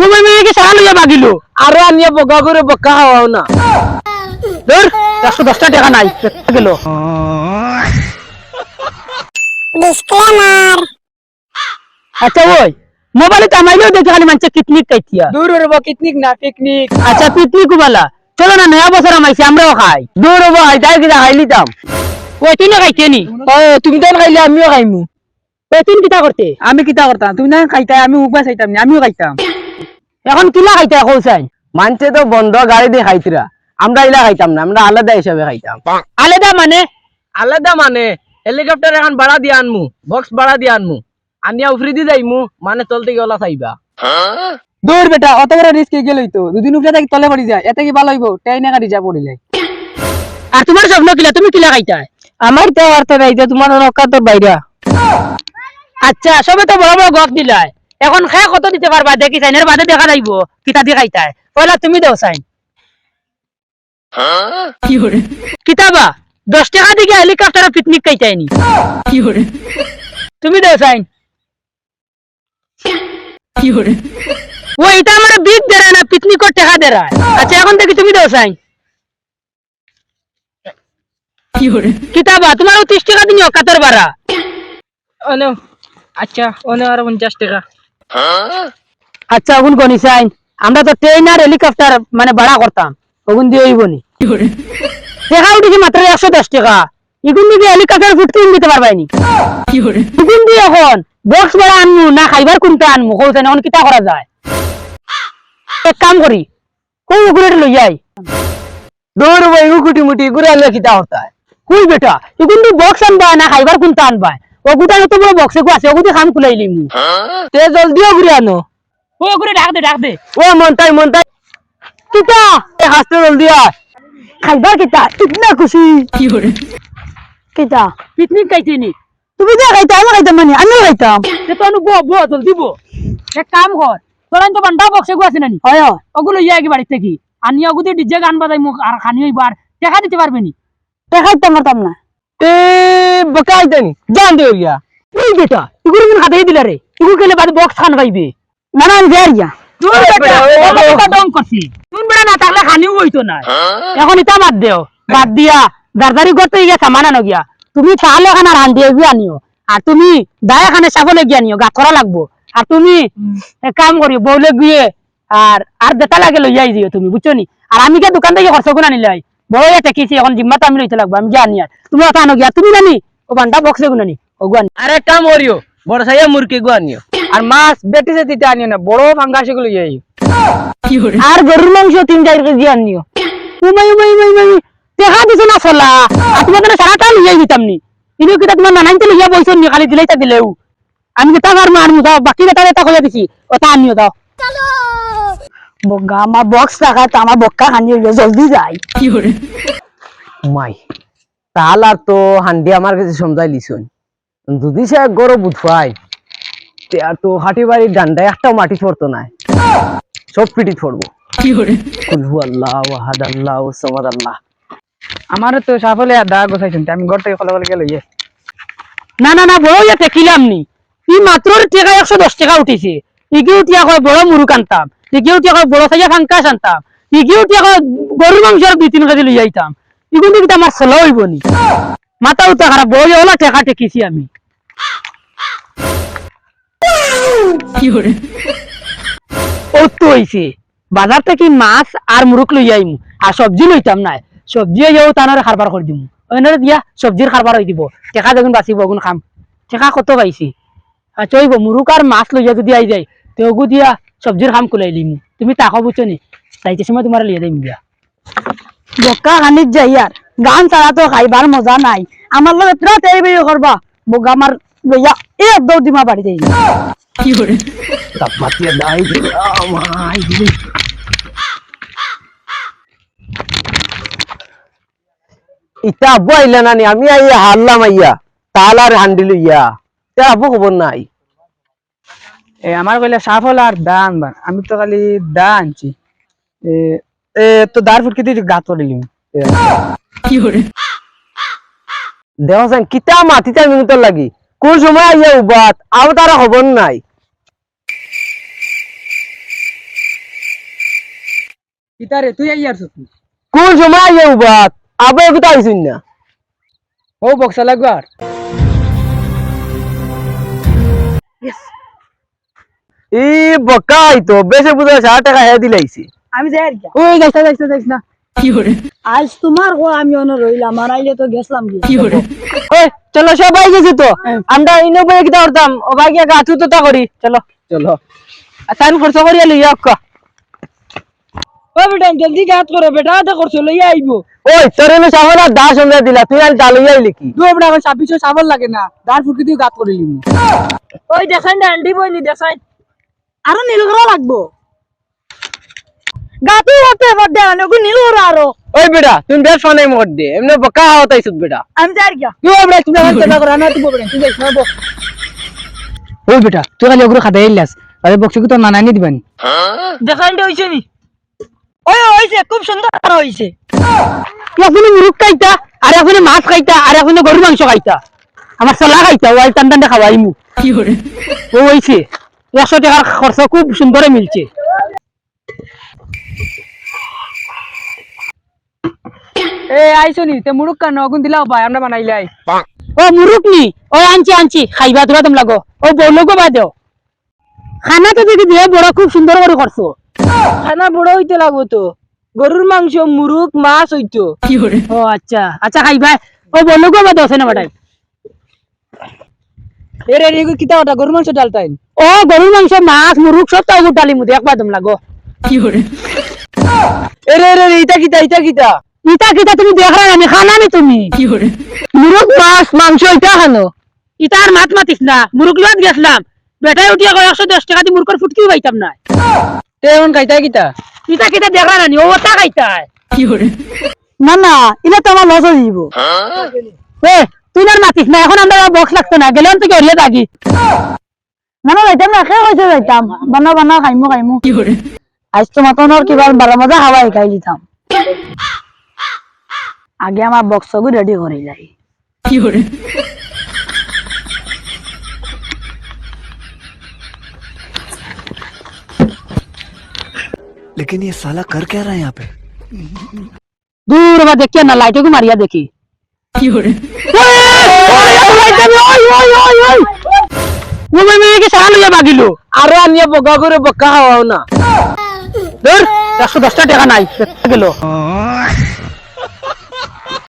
ও মেয়ে কে সারা লইয়া বাগিলো আরো আনিয়া বগা করে বকা খাওয়াও না। ধর 110 টাকা নাই গেল। ডিসক্লেমার। আচ্ছা ওই মোবাইলে তামাইলেও দেখি খালি মানুষ পিকনিক খাইতিয়া। দূর হবো পিকনিক না পিকনিক। আচ্ছা পিকনিক বলা চলো না নয়া বছর আমাইছে আমরাও খাই। দূর হবো হাইতাই কিনা খাইলিতাম। ওই তুই না খাইতে নি তুমি তো খাইলে আমিও খাইমু। ওই তুই কিতা করতে আমি কিতা করতাম তুমি না খাইতাই আমি উবা চাইতাম না আমিও খাইতাম। এখন কিলা খাইতে কৌসাই মানছে তো বন্ধ গাড়ি দিয়ে খাইতিরা, আমরা ইলা খাইতাম না, আমরা আলাদা হিসাবে খাইতাম। আলাদা মানে আলাদা মানে হেলিকপ্টার এখন ভাড়া দিয়ে আনমু, বক্স ভাড়া দিয়ে আনমু, আনিয়া উফরি দিয়ে যাইমু, মানে চলতে গেলা চাইবা। দূর বেটা অত বড় রিস্ক গেলই তো, দুদিন উপরে থাকি তলে পড়ি যায়, এতে কি ভালো হইব? ট্রেনে গাড়ি যা পড়িলে। আর তোমার স্বপ্ন কিলা তুমি কিলা খাইতা? আমার তো অর্থ নাই, তোমার রক্ষা তো বাইরা। আচ্ছা সবে তো বড় বড় গপ দিলাই, এখন খায় কত দিতে পারবা দেখি সাইনের বাদে দেখা যাইব কিতা দিয়ে খাইতায়। ওলা তুমি দাও সাইন কিতাবা 10 টাকা দিকে হেলিকপ্টারে পিকনিক খাইতাইনি তুমি দাও সাইন। ও এটা আমার বিট দেরা না পিকনিকর টাকা দেরা। আচ্ছা এখন দেখি তুমি দাও সাইন কিতাবা তোমার 30 টাকা দিও কাতর বাড়া। অনো আচ্ছা অনো আর 50 টাকা। আচ্ছা ওগুন কোনি সাইন আমরা তো ট্রেন আর হেলিকপ্টার মানে ভাড়া করতাম, ওগুন দিয়ে হইব নি। টাকা উঠেছি মাত্র 110 টাকা, এগুন দিয়ে হেলিকপ্টার ফুটতে দিতে পারবাইনি। এগুন দিয়ে এখন বক্স ভাড়া আনমু না খাইবার কোনটা আনমু কৌছেন এখন কিতা করা যায়? এক কাম করি কই ওগুলো লই যাই। দূর হবো এগু কুটি মুটি ঘুরে আনলে কিতা হতা। কই বেটা এগুন দিয়ে বক্স আনবা না খাইবার কোনটা আনবা? ওগুটা তো বড় বক্সে কো আছে ওগুতে খাম খুলাইলি মু। তে জলদিও ঘুরে আনো। ও ওগুলো ডাক দে ও মনটাই কিতা এ হাসতে জলদি আয়। খাইবার কিতা কিতনা খুশি কিতা পিকনিক খাইছিনি তুমি যা খাইতা আমি খাইতাম মানে আমি খাইতাম তে তো বো বো জলদি বো। এক কাম কর তোরান তো বান্ডা বক্সে গো আছে নানি হয় ওগুলো ইয়া কি বাড়ি থেকে আনি ওগুতে ডিজে গান বাজাই মুখ আর খানি হইবার টাকা দিতে পারবে নি? টাকা দিতে পারতাম না। এ বকাই দেনি জান দে গিয়া। এই বেটা এগুলো মন খাদাই দিলা রে এগুলো কেলে বাদ বক্স খান পাইবে না না আমি যাইয়া তুই বেটা দম করছি তুই বেটা না থাকলে খানিও হইতো না। এখন ইটা বাদ দিয়া দারদারি করতে গিয়া সামান আনো গিয়া তুমি তাহলে এখানে আর হান্দি গিয়ে আনিও আর তুমি দায় এখানে সাবলে গিয়ে আনিও গাছ করা লাগবো আর তুমি এক কাম করিও বউলে গিয়ে আর বেতা লাগে লইয়াই দিও তুমি বুঝছো নি। আর আমি গিয়ে দোকান থেকে খরচ করে আনিলাই বড় টেকিছি এখন জিম্মাটা আমি লইতে লাগবো আমি গিয়ে আনি আর তুমি ওটা আনো গিয়া তুমি নানি ও বান্ডা বক্সে গুনানি ওগু আনি। আরে কাম করিও বড় সাইয়া মুরগি গো আনিও আর মাছ বেটি যে দিতে আনিও না বড় ফাঙ্গাস গুলো যাইও। আর গরুর মাংস 3-4 কেজি আনিও। উমাই উমাই উমাই উমাই দেখা দিছো না ফলা আর তোমাদের সারাটা লইয়াই দিতাম নি ইনো কিটা তোমার নানাইতে লইয়া বইছো নি খালি দিলাইতা দিলেও আমি যেটা আর মারমু দাও বাকি বেটা কইয়া দিছি ওটা আনিও দাও। বগা আমার বক্স রাখা তো আমার বক্কা খানি হইলো জলদি যাই। মাই তাল আর তো হান্ডি আমার কাছে সমঝাই লিছুন যদি সে গরো বুঝাই তে আর তো হাটি বাড়ির ডান্ডায় একটাও মাটি পড়তো না, সব পিটি পড়বো। কুলহু আল্লাহ ওয়াহাদ আল্লাহ সামাদ আল্লাহ। আমার তো সাফলে দা গোছাইছেন আমি ঘর থেকে ফলাফল গেল ইয়ে না না না বড় ইয়া টেকিলাম নি ই মাত্র টাকা 110 টাকা উঠিছে ইগিও টিয়া কয় বড় মুরুক আনতাম ইগিও টিয়া কয় বড় সাইয়া ফাঙ্কাস আনতাম ইগিও টিয়া কয় গরুর মাংস 2-3 কেজি লই আইতাম ইগুন দিকে আমার সলো হইব নি মাথা উতা খারাপ বড় ওলা টাকা টেকিছি আমি। ও তো হইছে বাজার থেকে মাছ আর মুরুক লই আইমু আর সবজি লইতাম না সবজি যাও তানরে খারবার করে দিমু ওইনরে দিয়া সবজির খারবার হই দিব টাকা যখন বাঁচিব ওগুন খাম টাকা কত পাইছি। আচ্ছা হইব মুরুক আর মাছ লইয়া যদি আই যায় তো ওগু দিয়া সবজির খাম কুলাই লিমু তুমি তাকো বুঝছো নি তাইতে সময় তোমার লিয়ে দিম দিয়া। বক্কা খানিত যাই আর গান ছাড়া তো খাইবার মজা নাই আমার লগে রাত এই বেই করবা বগা আমার লইয়া এ দৌ দিমা বাড়ি যাই। তাপমাত্রা দাই মাই ইটা আব্বু আইলা নানি আমি আইয়া হারলাম আইয়া তাল আর হান্ডি লইয়া তে আব্বু খবর নাই। আমার কইলে সাফল আর দান বান আমি তো খালি দা আনছি এ তো দার ফুট কিতে গাত করিলিম দেওয়াছেন কিতা মাটিতে মিনিটর লাগি কোন সময় আইয়া উবাত আও তারা খবর নাই। ইতারে তুই আইয়ার ছুটি কোন সময় আইয়া উবাত আবে কোথা আইছুন না ও বক্সা লাগবার ই বকাই তো বেশি বুঝা 60 টাকা হে দিলাইছি আমি যাই আর ওই যাইছ না কি করে আজ তোমার গো আমি অন রইলাম আর আইলে তো গেছলাম কি করে ওই চলো সবাই গেছি তো আমরা ইনো বই কিটা করতাম ও ভাই গিয়া গাছু তো তা করি চলো চলো আসান খরচ করিয়া লইয়া আক্কা ও বেটা জলদি গাত করো বেটা তো করছো লইয়া আইবো ওই তোরে নো সাহলা দাস সমঝা দিলা তুই আর ডালইয়া আইলি কি দু বেটা এখন 2600 সাবল লাগে না দাঁড় ফুকি তুই গাত করে লিমু ওই দেখাই না আন্ডি বইনি দেখাই আরো নীল করা লাগবো গাতু হতে বড় আনগু নীল করা আরো ওই বেটা তুমি বেশ ফোনে মোট দে এমনে বকা হতাইছুত বেটা আমি যাই গিয়া তুই বেটা তুমি এখন চেষ্টা করো আমি তুই বড় তুই যাইছ না বো ওই বেটা তুই খালি ওগুলো খাদাই ইলাস আরে বক্সি তো নানাই নি দিবানি দেখাই দে হইছে নি ওই হইছে খুব সুন্দর হইছে এখন মুরুক খাইতা আর এখন মাছ খাইতা আর এখন গরু মাংস খাইতা আমার সলা খাইতা ওই টান টান খাওয়াইমু কি করে ও হইছে 100 টাকার খরচ খুব সুন্দরে মিলছে এ আইছো নি তে মুরুক কান অগুন দিলাও ভাই আমরা বানাইলাই ও মুরুক নি ও আনছি খাইবা তোরা তোম লাগো ও বলগো বা দেও খানা তো দেখি দিয়ে বড় খুব সুন্দর করে করছো খানা বড় হইতে লাগবো তো গরুর মাংস মুরুক মাছ হইতো কি করে ও আচ্ছা আচ্ছা খাইবা ও বলগো বা দেও না বাটাই এরে রে কিতা ওটা গরুর মাংস ডালতাই ও গরুর মাংস মাছ মুরুক সব তাও ডালি মুদে একবার তোম লাগো কি করে এরে রে ইটা কিতা ইটা কিতা তুমি দেখ রা আমি খানা নি তুমি কি করে মুরুক মাছ মাংস ইটা খানো ইটার মাত মাতিস না মুরুক লইয়া গেছলাম বেটাই উঠিয়া 110 টাকা দি মুরকর ফুটকি পাইতাম না তে এখন খাইতা কিতা ইটা কিতা দেখ রা নি ও ওটা খাইতা কি করে না না ইলা তো আমার লস হয়ে যাব এ তুই না মাতিস না এখন আমরা বক্স লাগতো না গেলাম তো গেলে থাকি না না যাইতাম না খেয়ে হয়েছে যাইতাম বানা খাইমু কি করে আজ তো মাতনর কিবার ভালো মজা হাওয়াই খাই দিতাম আগে আমার বক্সগু রেডি করে যাই কি করে लेकिन ये साला कर क्या रहा है यहाँ पे দূর বা দেখিয়া না লাইটকে মারিয়া দেখি কি করে আরো আনিয়া বগা করে বকা হওয়াও না 110 টাকা নাই গেল